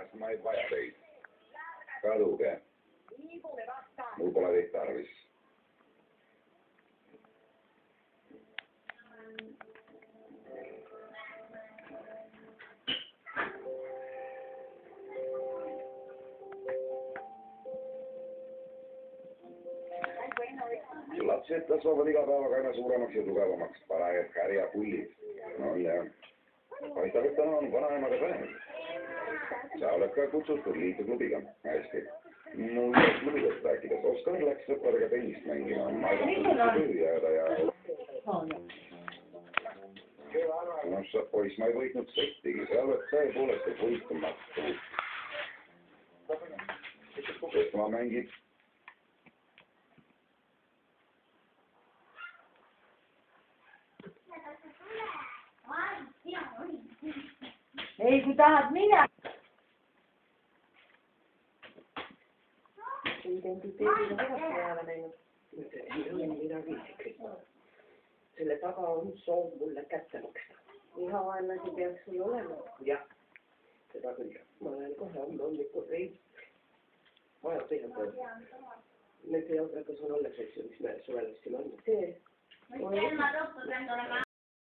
Mitäs mä ei vaja teitä? Kaduke. Mul pole teid tarvis. Lapset kasvavad iga päevaga aina suuremaks ja tugevamaks, parajad kärjapullid. No ja paistab, et täna on vanaemaga päev. Sa oled ka kutsutud liituklubiga. Hästi. Mul ei klubidest rääkides. Oskar läks sõpradega tennist mängima. Ma ei tahtnud töö jääda ja... No sa poiss, ma ei võitnud settigi. Sa oled tõepoolest võitumatu. Sest ma mängid... Ei, kun tahad minä. Identiteetillä herättäjäällä näin. Ei ole minä viisikri. Selle taga on soov mulle kätte maksta. Ihan aina se peaks sul olema. Jah, seda küll. Ma lähen kohe homme hommikul reis. Vaja teha pool. Need jalgratas on alles, eks ju, mis me suvel läksime andma. See.